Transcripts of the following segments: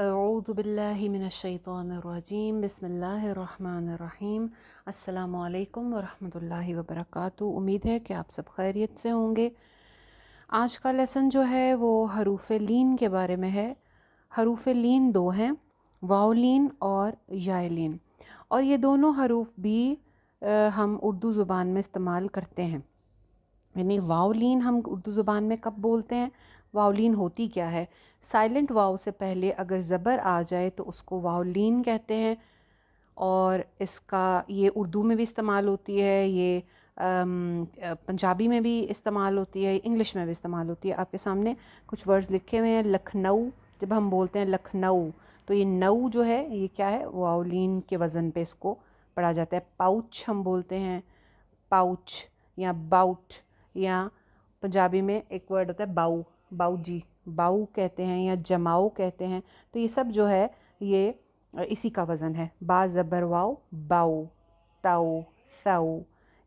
अऊज़ु बिल्लाहि मिनश्शैतानिर्रजीम बिस्मिल्लाहिर्रहमानिर्रहीम। अस्सलामु अलैकुम वरहमतुल्लाहि वबरकातुहू। उम्मीद है कि आप सब खैरियत से होंगे। आज का लेसन जो है वो हरूफ लीन के बारे में है। हरूफ लीन दो हैं, वाव लीन और याय लीन, और ये दोनों हरूफ भी हम उर्दू ज़ुबान में इस्तेमाल करते हैं। यानी वावलीन हम उर्दू ज़ुबान में कब बोलते हैं, वावलीन होती क्या है। साइलेंट वाव से पहले अगर ज़बर आ जाए तो उसको वावलीन कहते हैं, और इसका ये उर्दू में भी इस्तेमाल होती है, ये पंजाबी में भी इस्तेमाल होती है, इंग्लिश में भी इस्तेमाल होती है। आपके सामने कुछ वर्ड्स लिखे हुए हैं। लखनऊ, जब हम बोलते हैं लखनऊ तो ये नऊ जो है ये क्या है, वावलीन के वज़न पे इसको पढ़ा जाता है। पाउच हम बोलते हैं, पाउच या बाउट, या पंजाबी में एक वर्ड होता है बाऊ, बाऊ जी, बाऊ कहते हैं या जमाओ कहते हैं। तो ये सब जो है ये इसी का वज़न है। बा ज़बर वाओ, बाऊ, ताऊ, साऊ,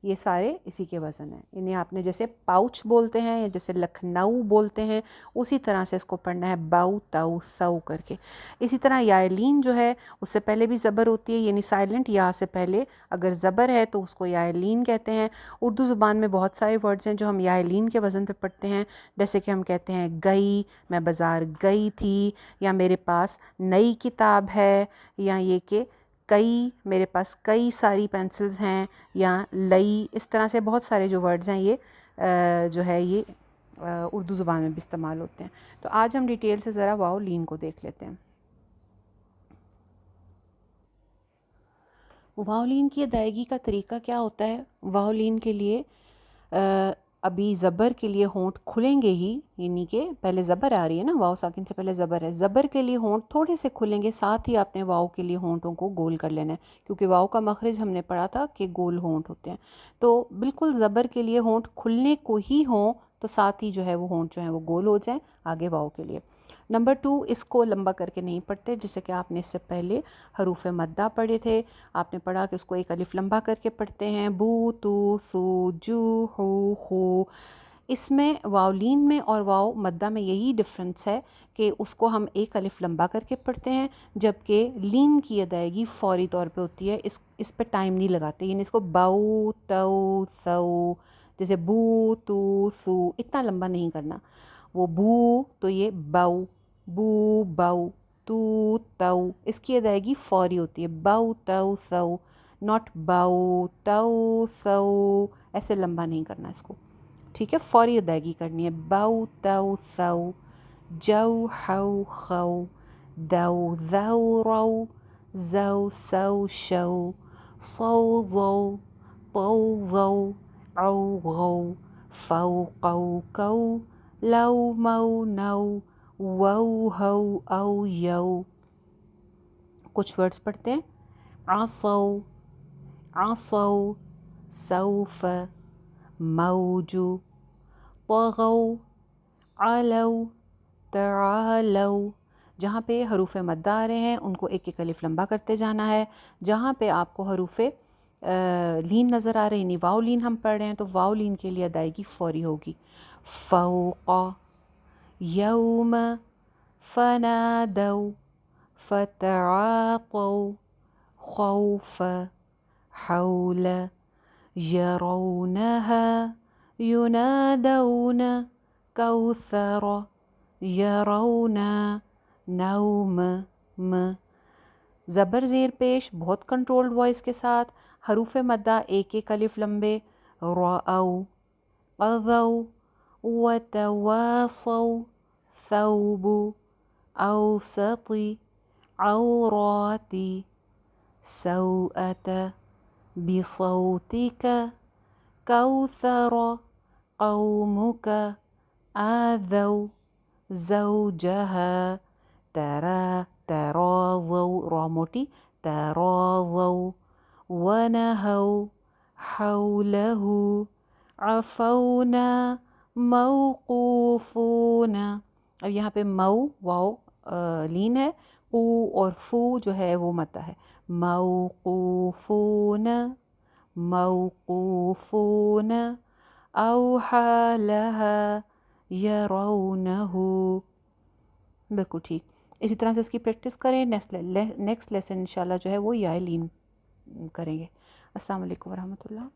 ये सारे इसी के वज़न हैं। इन्हें आपने जैसे पाउच बोलते हैं या जैसे लखनऊ बोलते हैं, उसी तरह से इसको पढ़ना है, बाऊ ताऊ साऊ करके। इसी तरह यालीन जो है उससे पहले भी ज़बर होती है, यानी साइलेंट या से पहले अगर ज़बर है तो उसको यालीन कहते हैं। उर्दू ज़ुबान में बहुत सारे वर्ड्स हैं जो हम यालीन के वज़न पे पढ़ते हैं, जैसे कि हम कहते हैं गई, मैं बाज़ार गई थी, या मेरे पास नई किताब है, या ये कि कई, मेरे पास कई सारी पेंसिल्स हैं, या लई। इस तरह से बहुत सारे जो वर्ड्स हैं ये जो है ये उर्दू ज़ुबान में भी इस्तेमाल होते हैं। तो आज हम डिटेल से ज़रा वाव लीन को देख लेते हैं। वावलीन की अदायगी का तरीका क्या होता है। वावलीन के लिए अभी ज़बर के लिए होंठ खुलेंगे ही, यानी कि पहले ज़बर आ रही है ना, वाव साकिन से पहले ज़बर है, ज़बर के लिए होंठ थोड़े से खुलेंगे, साथ ही आपने वाव के लिए होंठों को गोल कर लेना है, क्योंकि वाव का मखरज हमने पढ़ा था कि गोल होंठ होते हैं। तो बिल्कुल ज़बर के लिए होंठ खुलने को ही हों, तो साथ ही जो है वो होंठ जो है वो गोल हो जाए आगे वाव के लिए। नंबर 2, इसको लंबा करके नहीं पढ़ते, जैसे कि आपने इससे पहले हरूफ मद्दा पढ़े थे। आपने पढ़ा कि उसको एक अलिफ लंबा करके पढ़ते हैं, बू तू सू जू हू खू। इसमें वावलीन में और वाव मद्दा में यही डिफरेंस है कि उसको हम एक अलिफ लंबा करके पढ़ते हैं, जबकि लीन की अदायगी फौरी तौर पे होती है। इस पे टाइम नहीं लगाते, यानी इसको बाऊ तऊ सऊ, जैसे बू तू सू, इतना लंबा नहीं करना। वो बू तो ये बाऊ, बू बाऊ, तू ताऊ, इसकी अदायगी फौरी होती है, बाऊ ताऊ सऊ, नॉट बाऊ ताऊ सऊ, ऐसे लंबा नहीं करना इसको, ठीक है। फौरी अदायगी करनी है, बाऊ ताऊ सऊ, जाऊ हाउ खाऊ, दाऊ जाऊ राऊ, जाऊ सऊ शऊ, सऊ ज़ऊ, तऊ ज़ऊ, औ गऊ, फ़ऊ क़ऊ कऊ, लऊ मऊ नऊ, वऊ हऊ औ यऊ। कुछ वर्ड्स पढ़ते हैं। आसऊ, आसऊ, सौफ़, मौजू, तग़ऊ, अलऊ, तआलऊ। जहाँ पे हरूफ मद्दा आ रहे हैं उनको एक एक अलिफ लंबा करते जाना है। जहाँ पे आपको हरूफ लीन नज़र आ रहे हैं, वाव लीन हम पढ़ रहे हैं, तो वाव लीन के लिए अदायगी फौरी होगी। फ़ौक़, यौम, फ़नादऊ, फ़तआक़ऊ, खौफ़, हौल, यरौनहा, युनादौन, कौसर, यरौना, नौम, म। ज़बर ज़ेर पेश बहुत कंट्रोल्ड वॉइस के साथ, हरूफ मद्दा एक एक अलिफ लंबे, रअऊ, क़ज़ऊ, वतवासऊ, थौबु, औसती, औराती, सौअत, बिसौतिक, कौसर, कौमुक, आदौ, ज़ौजहा, तरा, तराज़ौ, रा मोटी, तराज़ौ, वनहौ, हौलहु, अफ़ौना, मौक़ूफ़ूना। अब यहाँ पे मऊ वाव लीन है, ऊ और फू जो है वो मद्दा है। मौक़ूफ़ूना, मौक़ूफ़ूना, औहा लहा, यरौनहु। बिल्कुल ठीक। اسی طرح سے اس کی پریکٹس کریں. نیکسٹ لیسن انشاءاللہ جو ہے وہ یا لین کریں گے. السلام علیکم ورحمۃ اللہ.